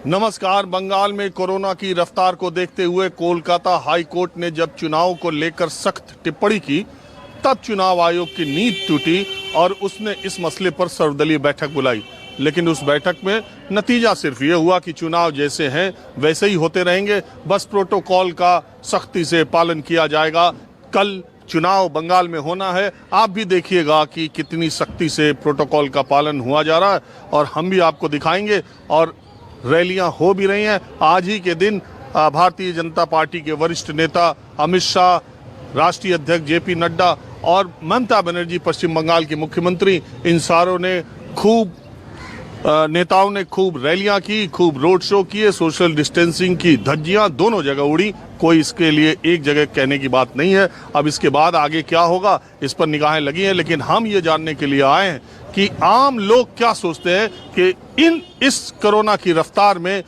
नमस्कार। बंगाल में कोरोना की रफ्तार को देखते हुए कोलकाता हाई कोर्ट ने जब चुनाव को लेकर सख्त टिप्पणी की, तब चुनाव आयोग की नींद टूटी और उसने इस मसले पर सर्वदलीय बैठक बुलाई। लेकिन उस बैठक में नतीजा सिर्फ ये हुआ कि चुनाव जैसे हैं वैसे ही होते रहेंगे, बस प्रोटोकॉल का सख्ती से पालन किया जाएगा। कल चुनाव बंगाल में होना है, आप भी देखिएगा कि कितनी सख्ती से प्रोटोकॉल का पालन हुआ जा रहा है और हम भी आपको दिखाएंगे। और रैलियां हो भी रही हैं। आज ही के दिन भारतीय जनता पार्टी के वरिष्ठ नेता अमित शाह, राष्ट्रीय अध्यक्ष जेपी नड्डा और ममता बनर्जी पश्चिम बंगाल की मुख्यमंत्री, इन सारों ने नेताओं ने खूब रैलियां की, खूब रोड शो किए, सोशल डिस्टेंसिंग की धज्जियां दोनों जगह उड़ी। कोई इसके लिए एक जगह कहने की बात नहीं है। अब इसके बाद आगे क्या होगा इस पर निगाहें लगी हैं, लेकिन हम ये जानने के लिए आए हैं कि आम लोग क्या सोचते हैं कि इस कोरोना की रफ्तार में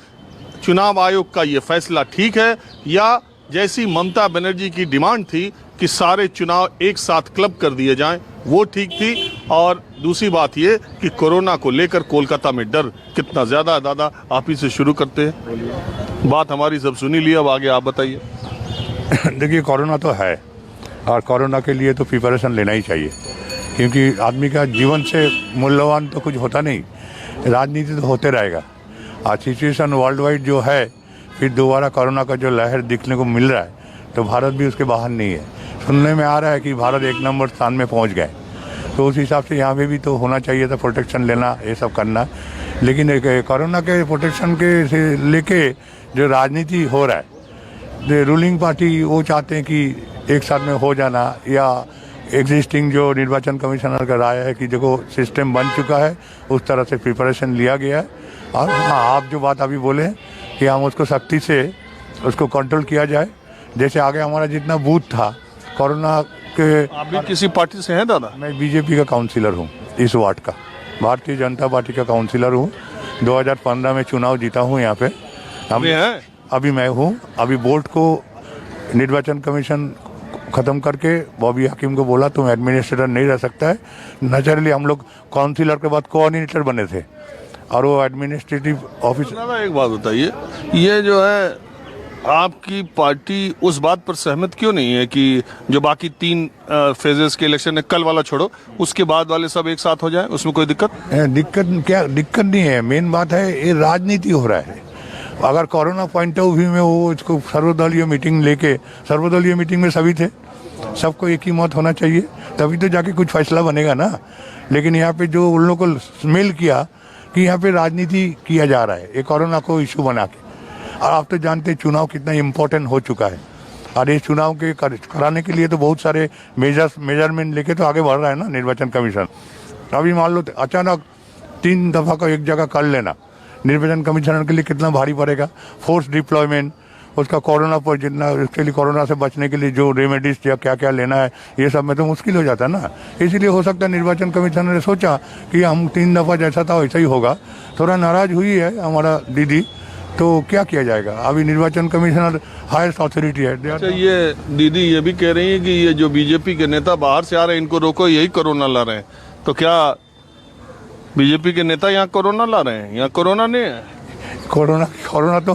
चुनाव आयोग का ये फैसला ठीक है, या जैसी ममता बनर्जी की डिमांड थी कि सारे चुनाव एक साथ क्लब कर दिए जाएं, वो ठीक थी। और दूसरी बात ये कि कोरोना को लेकर कोलकाता में डर कितना ज्यादा है। दादा, आप ही से शुरू करते हैं। बात हमारी सब सुनी ली, अब आगे आप बताइए। देखिए, कोरोना तो है और कोरोना के लिए तो प्रिपरेशन लेना ही चाहिए, क्योंकि आदमी का जीवन से मूल्यवान तो कुछ होता नहीं, राजनीति तो होते रहेगा। आज सिचुएशन वर्ल्ड वाइड जो है, फिर दोबारा कोरोना का जो लहर दिखने को मिल रहा है, तो भारत भी उसके बाहर नहीं है। सुनने में आ रहा है कि भारत 1 नंबर स्थान में पहुंच गए, तो उस हिसाब से यहाँ पे भी तो होना चाहिए था, प्रोटेक्शन लेना, ये सब करना। लेकिन कोरोना के प्रोटेक्शन के से लेके जो राजनीति हो रहा है, रूलिंग पार्टी वो चाहते हैं कि एक साथ में हो जाना, या एग्जिस्टिंग जो निर्वाचन कमिश्नर का राय है कि देखो सिस्टम बन चुका है, उस तरह से प्रिपरेशन लिया गया है। और हाँ, आप जो बात अभी बोले कि हम उसको सख्ती से उसको कंट्रोल किया जाए। जैसे आगे हमारा जितना बूथ था कोरोना के। आप भी किसी पार्टी से हैं दादा? मैं बीजेपी का काउंसिलर हूँ, इस वार्ड का, भारतीय जनता पार्टी का काउंसिलर हूँ। 2015 में चुनाव जीता हूँ यहाँ पे। अभी मैं हूँ। अभी बोर्ड को निर्वाचन कमीशन खत्म करके बॉबी हाकिम को बोला तुम एडमिनिस्ट्रेटर नहीं रह सकता है। नेचुरली हम लोग काउंसिलर के बाद कोऑर्डिनेटर बने थे और वो एडमिनिस्ट्रेटिव ऑफिसर। एक बात बताइए, ये जो है आपकी पार्टी उस बात पर सहमत क्यों नहीं है कि जो बाकी 3 फेजेस के इलेक्शन है, कल वाला छोड़ो, उसके बाद वाले सब एक साथ हो जाए? उसमें कोई दिक्कत नहीं है। मेन बात है ये राजनीति हो रहा है। अगर कोरोना पॉइंट ऑफ व्यू में वो इसको सर्वदलीय मीटिंग लेके, सर्वदलीय मीटिंग में सभी थे, सबको एक ही मत होना चाहिए, तभी तो जाके कुछ फैसला बनेगा ना। लेकिन यहाँ पे जो उन लोगों को स्मेल किया कि यहाँ पे राजनीति किया जा रहा है, ये कोरोना को इशू बना के। और आप तो जानते हैं चुनाव कितना इम्पोर्टेंट हो चुका है, और इस चुनाव के कराने के लिए तो बहुत सारे मेजरमेंट लेके तो आगे बढ़ रहा है ना निर्वाचन कमीशन। अभी मान लो अचानक 3 दफा का एक जगह कर लेना निर्वाचन कमीशनर के लिए कितना भारी पड़ेगा। फोर्स डिप्लॉयमेंट, उसका कोरोना पर जितना, उसके लिए कोरोना से बचने के लिए जो रेमेडीज या क्या क्या लेना है, ये सब में तो मुश्किल हो जाता है ना। इसलिए हो सकता है निर्वाचन कमीशनर ने सोचा कि हम 3 दफा जैसा था वैसा ही होगा। थोड़ा नाराज हुई है हमारा दीदी, तो क्या किया जाएगा। अभी निर्वाचन कमिश्नर हाईएस्ट अथॉरिटी है। अच्छा, ये दीदी ये भी कह रही है कि ये जो बीजेपी के नेता बाहर से आ रहे हैं, इनको रोको, यही कोरोना ला रहे हैं। तो क्या बीजेपी के नेता यहाँ कोरोना ला रहे हैं? यहाँ कोरोना नहीं है। कोरोना तो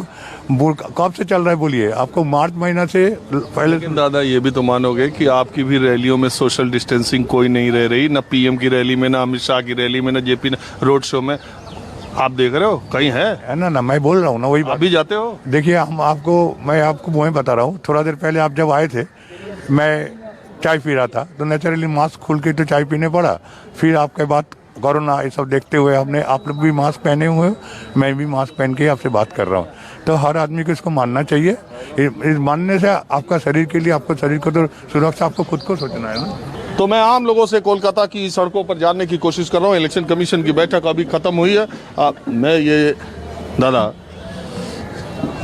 कब से चल रहा है बोलिए? आपको मार्च महीना से पहले। लेकिन दादा, ये भी तो मानोगे कि आपकी भी रैलियों में सोशल डिस्टेंसिंग कोई नहीं रह रही, ना पीएम की रैली में, ना अमित शाह की रैली में, ना जेपी रोड शो में। आप देख रहे हो कहीं है ना? मैं बोल रहा हूँ ना, वही अभी जाते हो। देखिए, मैं आपको वही बता रहा हूँ। थोड़ा देर पहले आप जब आए थे, मैं चाय पी रहा था, तो नेचुरली मास्क खोल के तो चाय पीने पड़ा। फिर आपके बाद कोरोना ये सब देखते हुए आप लोग भी मास्क पहने हुए हो, मैं भी मास्क पहन के आपसे बात कर रहा हूँ। तो हर आदमी को इसको मानना चाहिए। इस मानने से आपका शरीर के लिए, आपको शरीर को तो सुरक्षा आपको खुद को सोचना है ना। तो मैं आम लोगों से कोलकाता की सड़कों पर जानने की कोशिश कर रहा हूँ। इलेक्शन कमीशन की बैठक अभी खत्म हुई है। मैं ये दादा,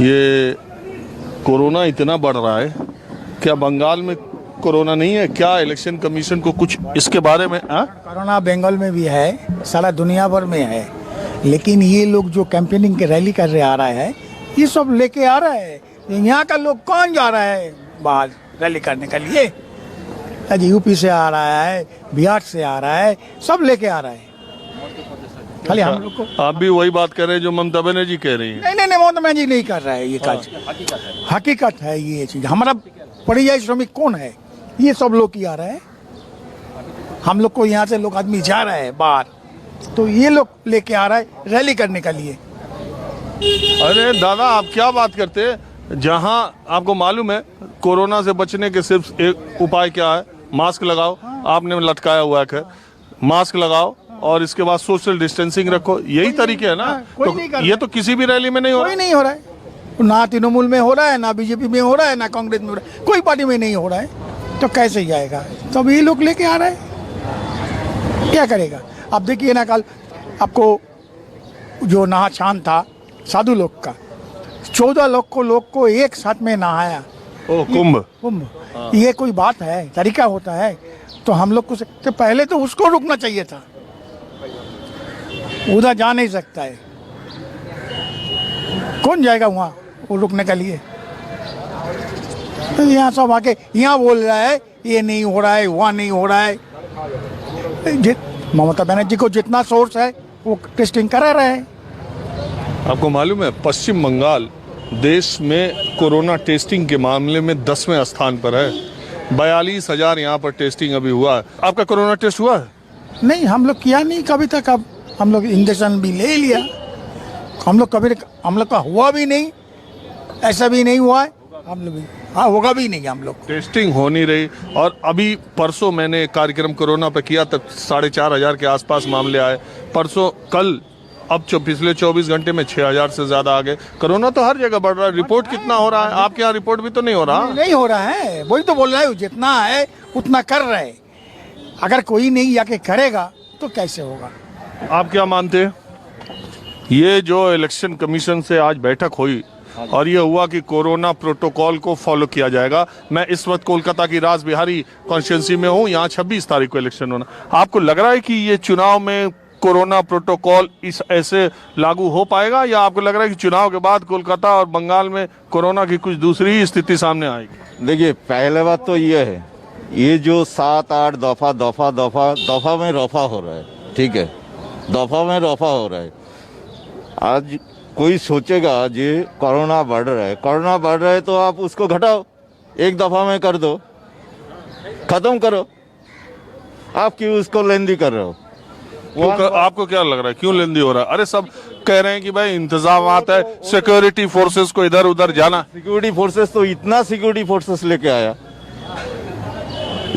ये कोरोना इतना बढ़ रहा है, क्या बंगाल में कोरोना नहीं है? क्या इलेक्शन कमीशन को कुछ इसके बारे में? कोरोना बंगाल में भी है, सारा दुनिया भर में है, लेकिन ये लोग जो कैंपेनिंग के रैली कर रहे आ रहा है, ये सब लेके आ रहा है। यहाँ का लोग कौन जा रहा है बाहर रैली करने के लिए? यूपी से आ रहा है, बिहार से आ रहा है, सब लेके आ रहा है। खाली हम लोग को। आप भी वही बात कर रहे हैं जो ममता बनर्जी कह रही हैं। नहीं ममता बनर्जी नहीं कर रहा है ये काज, हकीकत है ये चीज। हमारा परियायी श्रमिक कौन है? ये सब लोग ही आ रहे हैं। हम लोग को यहाँ से लोग आदमी जा रहे हैं बाहर, तो ये लोग लेके आ रहा है रैली करने के लिए। अरे दादा, आप क्या बात करते हैं? जहां आपको मालूम है कोरोना से बचने के सिर्फ एक उपाय क्या है, मास्क लगाओ। आपने लटकाया हुआ है, मास्क लगाओ और इसके बाद सोशल डिस्टेंसिंग रखो, यही तरीके है ना। कोई तो नहीं कर ये तो किसी भी रैली में नहीं हो कोई नहीं हो रहा है, ना तृणमूल में हो रहा है, ना बीजेपी में हो रहा है, ना कांग्रेस में हो रहा है, कोई पार्टी में नहीं हो रहा है, तो कैसे जाएगा? तब ये लोग लेके आ रहे हैं, क्या करेगा? अब देखिए ना, कल आपको जो नहा छान था साधु लोग का, 14 लोग को एक साथ में नहाया। ओ, कुंभ। ये कोई बात है? तरीका होता है? तो हम लोग को तो पहले तो उसको रुकना चाहिए था, उधर जा नहीं सकता है, कौन जाएगा वहाँ वो रुकने के लिए? तो यहाँ सब आके यहाँ बोल रहा है ये नहीं हो रहा है, वहाँ नहीं हो रहा है। ममता बनर्जी को जितना सोर्स है वो टेस्टिंग करा रहे हैं। आपको मालूम है पश्चिम बंगाल देश में कोरोना टेस्टिंग के मामले में 10वें स्थान पर है। 42,000 यहाँ पर टेस्टिंग अभी हुआ है। आपका कोरोना टेस्ट हुआ है? नहीं, हम लोग किया नहीं कभी तक। अब हम लोग इंजेक्शन भी ले लिया, हम लोग का हुआ भी नहीं, ऐसा भी नहीं हुआ है हम लोग भी, हाँ होगा भी नहीं। हम लोग टेस्टिंग हो नहीं रही। और अभी परसों मैंने कार्यक्रम कोरोना पे किया, तब 4,500 के आसपास मामले आए। परसों कल अब पिछले 24 घंटे में 6,000 से ज्यादा आ गए। कोरोना तो हर जगह बढ़ रहा है। रिपोर्ट कितना हो रहा है? आपके यहाँ रिपोर्ट भी तो नहीं हो रहा? नहीं हो रहा है, वही तो बोल रहा है, जितना है उतना कर रहे। अगर कोई नहीं जाके करेगा तो कैसे होगा? आप क्या मानते हैं? ये जो इलेक्शन कमीशन से आज बैठक हुई और ये हुआ कि कोरोना प्रोटोकॉल को फॉलो किया जाएगा। मैं इस वक्त कोलकाता की राज बिहारी कॉन्स्टिट्यूंसी में हूँ, यहाँ 26 तारीख को इलेक्शन होना। आपको लग रहा है कि ये चुनाव में कोरोना प्रोटोकॉल इस ऐसे लागू हो पाएगा, या आपको लग रहा है कि चुनाव के बाद कोलकाता और बंगाल में कोरोना की कुछ दूसरी ही स्थिति सामने आएगी? देखिए, पहले बात तो ये है, ये जो 7-8 दफा में रफा हो रहा है, ठीक है, दफा में रफा हो रहा है। आज कोई सोचेगा ये कोरोना बढ़ रहा है तो आप उसको घटाओ, एक दफा में कर दो, खत्म करो। आप क्यों उसको लेंदी कर रहे हो? आपको क्या लग रहा है क्यों लेंदी हो रहा है? अरे सब कह रहे हैं कि भाई इंतजामात है, सिक्योरिटी फोर्सेस को इधर उधर जाना। सिक्योरिटी फोर्सेस तो इतना सिक्योरिटी फोर्सेस लेके आया,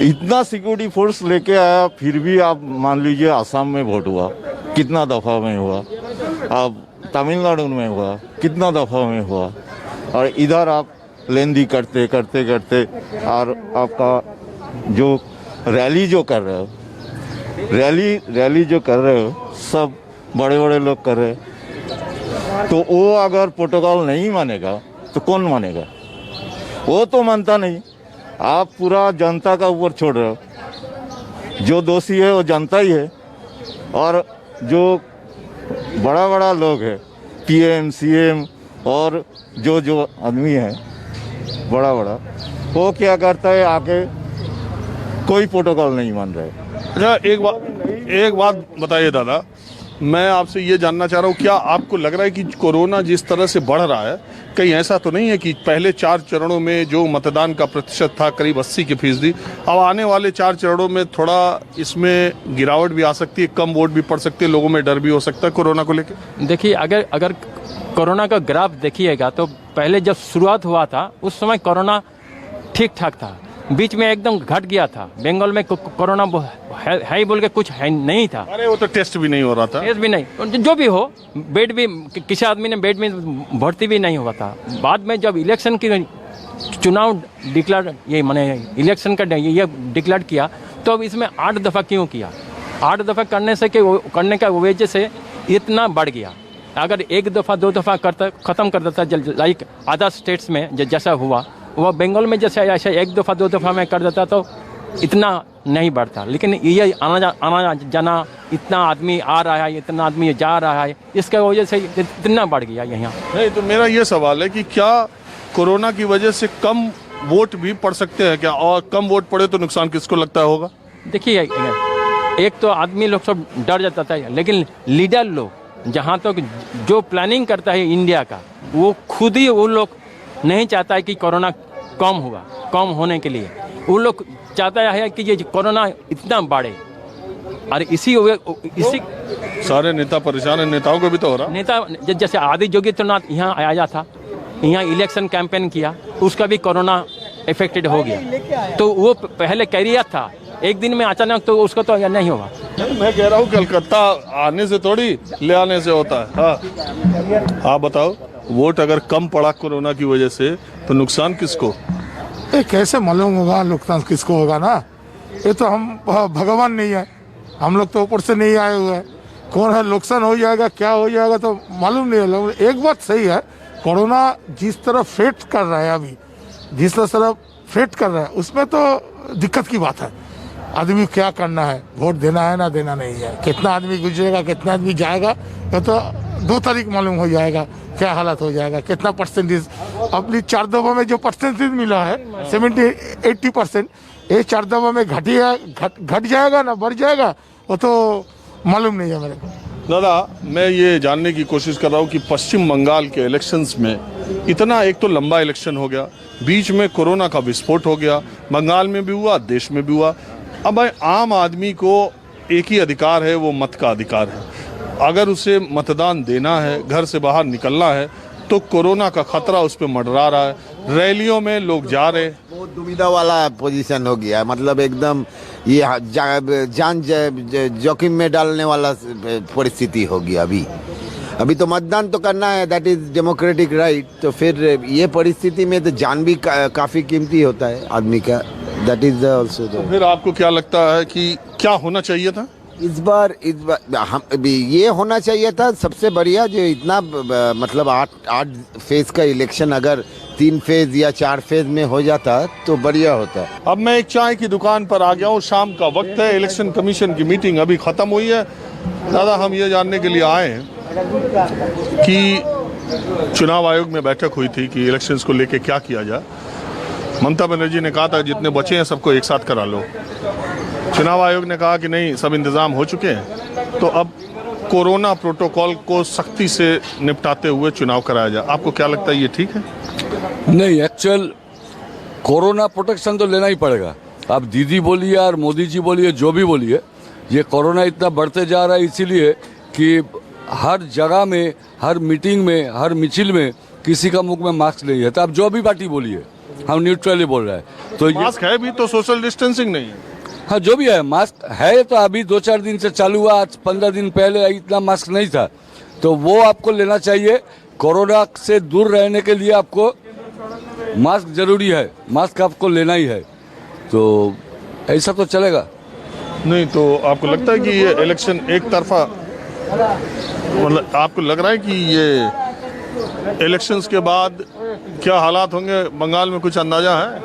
इतना सिक्योरिटी फोर्स लेके आया, फिर भी आप मान लीजिए आसाम में वोट हुआ, कितना दफा में हुआ, अब तमिलनाडु में हुआ, कितना दफा में हुआ, और इधर आप लेंदी करते और आपका जो रैली जो कर रहे हो, रैली जो कर रहे हो, सब बड़े बड़े लोग कर रहे हैं। तो वो अगर प्रोटोकॉल नहीं मानेगा तो कौन मानेगा? वो तो मानता नहीं। आप पूरा जनता का ऊपर छोड़ रहे हो। जो दोषी है वो जनता ही है, और जो बड़ा लोग है, PM, CM और जो आदमी है बड़ा, वो क्या करता है, आके कोई प्रोटोकॉल नहीं मान रहे। अच्छा, एक बात बताइए दादा, मैं आपसे ये जानना चाह रहा हूँ, क्या आपको लग रहा है कि कोरोना जिस तरह से बढ़ रहा है, कहीं ऐसा तो नहीं है कि पहले 4 चरणों में जो मतदान का प्रतिशत था करीब 80%, अब आने वाले 4 चरणों में थोड़ा इसमें गिरावट भी आ सकती है, कम वोट भी पड़ सकते हैं, लोगों में डर भी हो सकता है कोरोना को लेकर? देखिए, अगर कोरोना का ग्राफ देखिएगा तो पहले जब शुरुआत हुआ था उस समय कोरोना ठीक ठाक था, बीच में एकदम घट गया था। बंगाल में कोरोना है ही बोल के कुछ है नहीं था। अरे वो तो टेस्ट भी नहीं हो रहा था। टेस्ट भी नहीं, जो भी हो, बेड भी किसी आदमी ने बेड में भर्ती भी नहीं हुआ था। बाद में जब इलेक्शन की चुनाव डिक्लेयर, ये माने इलेक्शन का ये डिक्लेयर किया, तो अब इसमें 8 दफ़ा क्यों किया? 8 दफ़ा करने का वजह से इतना बढ़ गया। अगर 1 दफ़ा 2 दफ़ा ख़त्म कर देता, लाइक अदर स्टेट्स में जैसा हुआ, वह बंगाल में जैसे ऐसा 1 दफ़ा 2 दफ़ा में कर देता तो इतना नहीं बढ़ता। लेकिन ये आना जाना, इतना आदमी आ रहा है, इतना आदमी जा रहा है, इसके वजह से इतना बढ़ गया यहाँ। नहीं, तो मेरा ये सवाल है कि क्या कोरोना की वजह से कम वोट भी पड़ सकते हैं क्या? और कम वोट पड़े तो नुकसान किसको लगता होगा? देखिए, एक तो आदमी लोग सब डर जाता था, लेकिन लीडर लोग जहाँ तक जो प्लानिंग करता है इंडिया का, वो खुद ही वो लोग नहीं चाहता है कि कोरोना कम होने के लिए वो लोग चाहता है कि ये कोरोना इतना बढ़े। और इसी सारे नेता परेशान हैं, नेताओं को भी तो हो रहा। नेता जैसे आदि योगीनाथ यहाँ आया था, यहाँ इलेक्शन कैंपेन किया, उसका भी कोरोना इफेक्टेड हो गया। तो वो पहले कैरियर था, एक दिन में अचानक तो उसको तो नहीं होगा। मैं कह रहा हूँ कलकत्ता आने से थोड़ी ले आने से होता है। हाँ, आप बताओ, वोट अगर कम पड़ा कोरोना की वजह से तो नुकसान किसको? ये कैसे मालूम होगा नुकसान किसको होगा ना? ये तो हम भगवान नहीं है, हम लोग तो ऊपर से नहीं आए हुए हैं। कौन है नुकसान हो जाएगा क्या हो जाएगा तो मालूम नहीं है। एक बात सही है, कोरोना जिस तरह फेट कर रहा है, अभी जिस तरह फेट कर रहा है, उसमें तो दिक्कत की बात है। आदमी क्या करना है, वोट देना है ना देना नहीं है, कितना आदमी गुजरेगा कितना आदमी जाएगा, ये तो 2 तारीख मालूम हो जाएगा क्या हालत हो जाएगा, कितना परसेंटेज। अपनी 4 दफा में जो परसेंटेज मिला है 70-80%, ये 4 दफा में घट जाएगा ना बढ़ जाएगा, वो तो मालूम नहीं है मेरे को। दादा, मैं ये जानने की कोशिश कर रहा हूँ कि पश्चिम बंगाल के इलेक्शंस में इतना, एक तो लंबा इलेक्शन हो गया, बीच में कोरोना का विस्फोट हो गया, बंगाल में भी हुआ, देश में भी हुआ। अब आम आदमी को एक ही अधिकार है, वो मत का अधिकार है। अगर उसे मतदान देना है, घर से बाहर निकलना है, तो कोरोना का खतरा उस पर मंडरा रहा है। रैलियों में लोग जा रहे हैं, बहुत दुविधा वाला पोजीशन हो गया है। मतलब एकदम ये जान जोखिम में डालने वाला परिस्थिति हो गया। अभी तो मतदान तो करना है, दैट इज डेमोक्रेटिक राइट। तो फिर ये परिस्थिति में तो जान भी काफी कीमती होता है आदमी का, दैट इज ऑल्सो। तो फिर आपको क्या लगता है कि क्या होना चाहिए था इस बार हम ये होना चाहिए था सबसे बढ़िया, जो इतना मतलब 8 फेज का इलेक्शन अगर 3 फेज या 4 फेज में हो जाता तो बढ़िया होता। अब मैं एक चाय की दुकान पर आ गया हूँ, शाम का वक्त है, इलेक्शन कमीशन की मीटिंग अभी खत्म हुई है। दादा, हम ये जानने के लिए आए हैं कि चुनाव आयोग में बैठक हुई थी कि इलेक्शंस को लेके क्या किया जाए। ममता बनर्जी ने कहा था जितने बचे हैं सबको एक साथ करा लो। चुनाव आयोग ने कहा कि नहीं, सब इंतजाम हो चुके हैं, तो अब कोरोना प्रोटोकॉल को सख्ती से निपटाते हुए चुनाव कराया जाए। आपको क्या लगता है, ये ठीक है? नहीं, एक्चुअल कोरोना प्रोटेक्शन तो लेना ही पड़ेगा। आप दीदी बोलिए और मोदी जी बोलिए, जो भी बोलिए, ये कोरोना इतना बढ़ते जा रहा है इसीलिए कि हर जगह में, हर मीटिंग में, हर मिचिल में किसी का मुख में मास्क नहीं है। तो आप जो भी पार्टी बोलिए, हम न्यूट्रली बोल रहे हैं। तो मास्क है भी तो सोशल डिस्टेंसिंग नहीं है। हाँ, जो भी है, मास्क है तो अभी 2-4 दिन से चालू हुआ, आज 15 दिन पहले इतना मास्क नहीं था, तो वो आपको लेना चाहिए। कोरोना से दूर रहने के लिए आपको मास्क जरूरी है, मास्क आपको लेना ही है, तो ऐसा तो चलेगा नहीं। तो आपको लगता है कि ये इलेक्शन एक तरफा, मतलब आपको लग रहा है कि ये इलेक्शंस के बाद क्या हालात होंगे बंगाल में, कुछ अंदाजा है?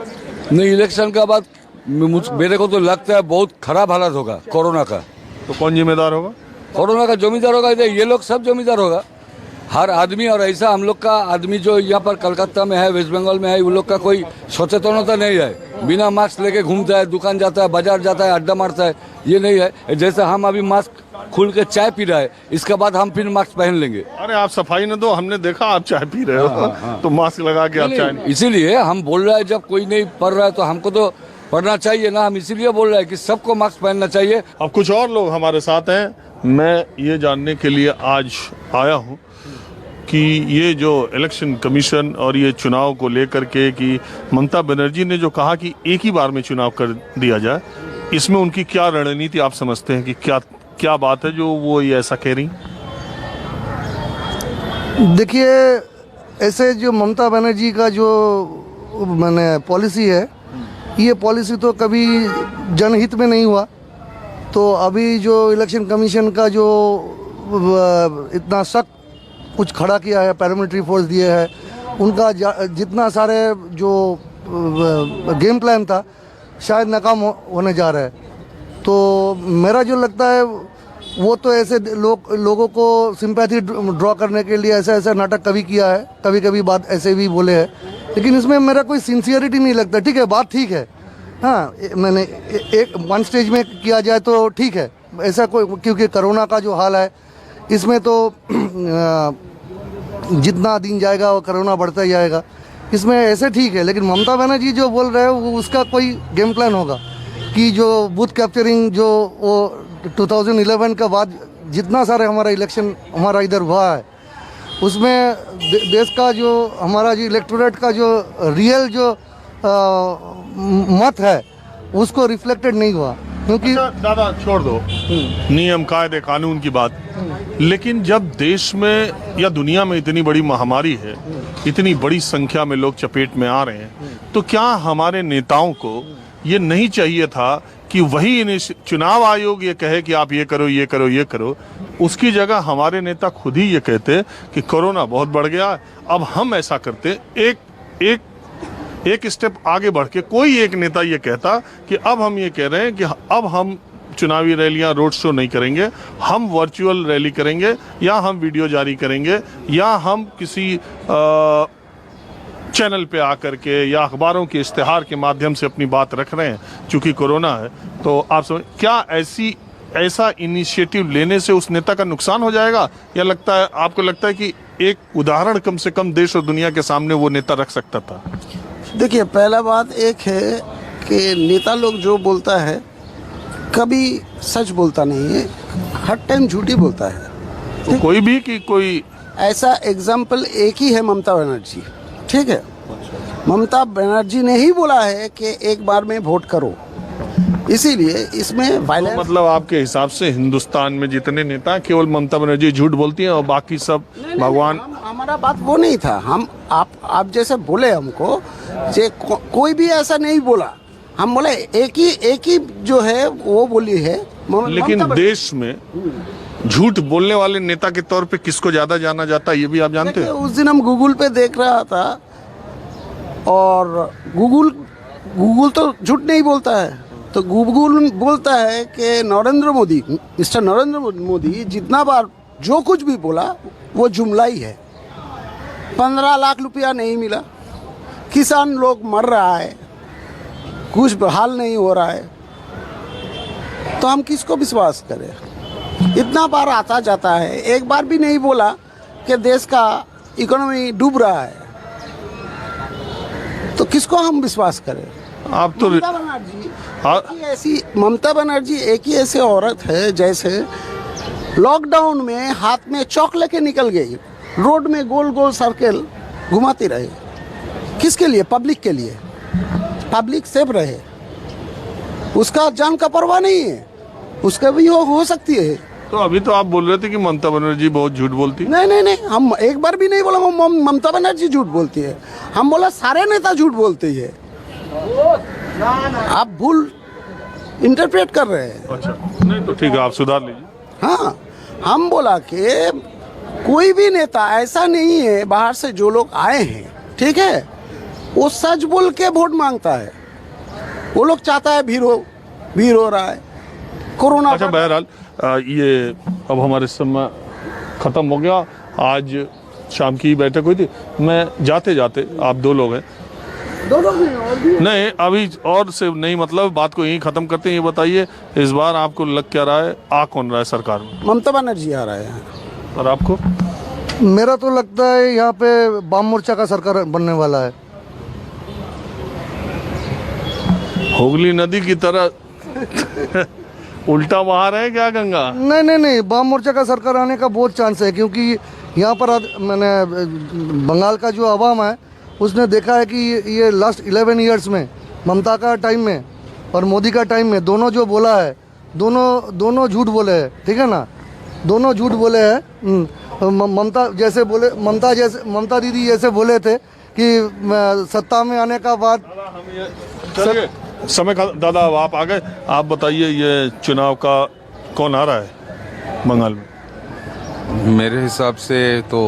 नहीं, इलेक्शन का बाद मेरे को तो लगता है बहुत खराब हालत होगा कोरोना का। तो कौन जिम्मेदार होगा? कोरोना का जिम्मेदार होगा ये लोग, सब जिम्मेदार होगा, हर आदमी। और ऐसा हम लोग का आदमी जो यहाँ पर कलकत्ता में है, वेस्ट बंगाल में है, उन लोग का कोई सचेतनता नहीं है। बिना मास्क लेके घूमता है, दुकान जाता है, बाजार जाता है, अड्डा मारता है, ये नहीं है। जैसे हम अभी मास्क खुल के चाय पी रहा है, इसके बाद हम फिर मास्क पहन लेंगे। अरे आप सफाई न दो, हमने देखा आप चाय पी रहे हो, तो मास्क लगा के आप चाय। इसीलिए हम बोल रहे हैं, जब कोई नहीं पढ़ रहा है तो हमको तो पढ़ना चाहिए ना। हम इसीलिए बोल रहे हैं कि सबको मास्क पहनना चाहिए। अब कुछ और लोग हमारे साथ हैं, मैं ये जानने के लिए आज आया हूँ कि ये जो इलेक्शन कमीशन और ये चुनाव को लेकर के कि ममता बनर्जी ने जो कहा कि एक ही बार में चुनाव कर दिया जाए, इसमें उनकी क्या रणनीति आप समझते हैं कि क्या बात है जो वो ये ऐसा कह रही? देखिए, ऐसे जो ममता बनर्जी का जो मैंने पॉलिसी है, ये पॉलिसी तो कभी जनहित में नहीं हुआ। तो अभी जो इलेक्शन कमीशन का जो इतना सख्त कुछ खड़ा किया है, पैरामिलिट्री फोर्स दिए है, उनका जितना सारे जो गेम प्लान था शायद नाकाम होने जा रहा है। तो मेरा जो लगता है वो तो ऐसे लोगों को सिंपैथी ड्रॉ करने के लिए ऐसा ऐसा नाटक कभी किया है, कभी कभी बात ऐसे भी बोले हैं, लेकिन इसमें मेरा कोई सिंसियरिटी नहीं लगता। ठीक है, बात ठीक है, हाँ, मैंने एक 1 स्टेज में किया जाए तो ठीक है, ऐसा कोई, क्योंकि कोरोना का जो हाल है इसमें तो जितना दिन जाएगा वो कोरोना बढ़ता ही जाएगा, इसमें ऐसे ठीक है। लेकिन ममता बनर्जी जो बोल रहे हैं वो उसका कोई गेम प्लान होगा कि जो बूथ कैप्चरिंग जो वो 2011 के बाद जितना सारे हमारा इलेक्शन हमारा इधर हुआ है उसमें देश का जो हमारा जो इलेक्टोरेट का जो रियल जो मत है उसको रिफ्लेक्टेड नहीं हुआ, क्योंकि दादा छोड़ दो नियम कायदे कानून की बात, लेकिन जब देश में या दुनिया में इतनी बड़ी महामारी है, इतनी बड़ी संख्या में लोग चपेट में आ रहे हैं, तो क्या हमारे नेताओं को ये नहीं चाहिए था कि वही चुनाव आयोग ये कहे कि आप ये करो ये करो ये करो, उसकी जगह हमारे नेता खुद ही ये कहते कि कोरोना बहुत बढ़ गया, अब हम ऐसा करते, एक स्टेप आगे बढ़ के कोई एक नेता ये कहता कि अब हम ये कह रहे हैं कि अब हम चुनावी रैलियां रोड शो नहीं करेंगे, हम वर्चुअल रैली करेंगे या हम वीडियो जारी करेंगे या हम किसी चैनल पे आकर के या अखबारों के इश्तिहार के माध्यम से अपनी बात रख रहे हैं। चूंकि कोरोना है तो आप समझ, क्या ऐसा इनिशिएटिव लेने से उस नेता का नुकसान हो जाएगा, या लगता है आपको लगता है कि एक उदाहरण कम से कम देश और दुनिया के सामने वो नेता रख सकता था? देखिए, पहला बात एक है कि नेता लोग जो बोलता है कभी सच बोलता नहीं है, हर टाइम झूठी बोलता है। तो कोई भी कि कोई ऐसा एग्जाम्पल एक ही है, ममता बनर्जी। ठीक है, ममता बनर्जी ने ही बोला है कि एक बार में वोट करो, इसीलिए इसमें वायलेंस। तो मतलब आपके हिसाब से हिंदुस्तान में जितने नेता हैं केवल ममता बनर्जी झूठ बोलती हैं और बाकी सब भगवान? हमारा बात वो नहीं था, हम आप जैसे बोले हमको, जे कोई भी ऐसा नहीं बोला, हम बोले एक ही जो है वो बोली है। लेकिन देश में झूठ बोलने वाले नेता के तौर पे किसको ज्यादा जाना जाता है ये भी आप जानते हैं? उस दिन हम गूगल पे देख रहा था और गूगल तो झूठ नहीं बोलता है, तो गूगल बोलता है कि मिस्टर नरेंद्र मोदी जितना बार जो कुछ भी बोला वो जुमला ही है। 15 लाख रुपया नहीं मिला, किसान लोग मर रहा है, कुछ हाल नहीं हो रहा है, तो हम किसको विश्वास करें? इतना बार आता जाता है, एक बार भी नहीं बोला कि देश का इकोनॉमी डूब रहा है, तो किसको हम विश्वास करें? आप तो ममता बनर्जी एक ही ऐसी औरत है जैसे लॉकडाउन में हाथ में चौक लेके निकल गई, रोड में गोल गोल सर्कल घुमाती रहे। किसके लिए? पब्लिक के लिए, पब्लिक सेफ रहे, उसका जान का परवाह नहीं है, उसका भी हो सकती है। तो अभी तो आप बोल रहे थे कि ममता बनर्जी बहुत झूठ बोलती है। नहीं, हम एक बार भी नहीं बोला ममता बनर्जी झूठ बोलती है, हम बोला सारे नेता झूठ बोलते हैं। आप भूल इंटरप्रेट कर रहे हैं। अच्छा, नहीं तो ठीक है, आप सुधार लीजिए। हाँ, हम बोला कि कोई भी नेता ऐसा नहीं है बाहर से जो लोग आए हैं, ठीक है, वो सच बोल के वोट मांगता है। वो लोग चाहता है भीड़ हो रहा है कोरोना। अच्छा, बहरहाल ये अब हमारे समय ख़त्म हो गया। आज शाम की बैठक हुई थी, मैं जाते जाते, आप दो लोग हैं, नहीं अभी और से नहीं, मतलब बात को यहीं ख़त्म करते हैं। ये बताइए इस बार आपको लग क्या रहा है, आ कौन रहा है सरकार में? ममता बनर्जी आ रहा है। और आपको? मेरा तो लगता है यहाँ पे वाम मोर्चा का सरकार बनने वाला है। हुगली नदी की तरह उल्टा बहा रहे क्या गंगा? नहीं, वाम मोर्चा का सरकार आने का बहुत चांस है, क्योंकि यहाँ पर मैंने बंगाल का जो आवाम है उसने देखा है कि ये लास्ट 11 ईयर्स में ममता का टाइम में और मोदी का टाइम में दोनों जो बोला है, दोनों झूठ बोले हैं, ठीक है ना, दोनों झूठ बोले हैं। ममता दीदी जैसे बोले थे कि सत्ता में आने का बाद समय का। दादा अब आप आ गए, आप बताइए ये चुनाव का कौन आ रहा है बंगाल में? मेरे हिसाब से तो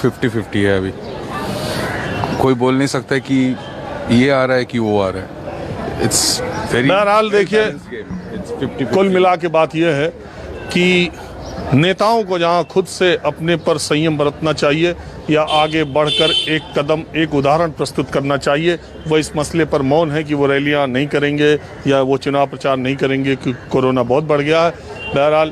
50-50 है। अभी कोई बोल नहीं सकता कि ये आ रहा है कि वो आ रहा है। इट्स वेरी, बहरहाल देखिए, कुल मिला के बात यह है कि नेताओं को जहां खुद से अपने पर संयम बरतना चाहिए या आगे बढ़कर एक कदम, एक उदाहरण प्रस्तुत करना चाहिए, वो इस मसले पर मौन है कि वो रैलियां नहीं करेंगे या वो चुनाव प्रचार नहीं करेंगे कि कोरोना बहुत बढ़ गया है। बहरहाल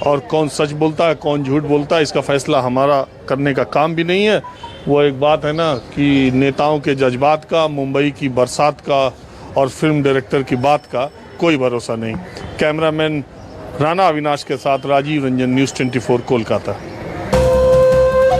और कौन सच बोलता है कौन झूठ बोलता है इसका फैसला हमारा करने का काम भी नहीं है। वो एक बात है ना कि नेताओं के जज्बात का, मुंबई की बरसात का और फिल्म डायरेक्टर की बात का कोई भरोसा नहीं। कैमरामैन राणा अविनाश के साथ राजीव रंजन, न्यूज़ 24 कोलकाता।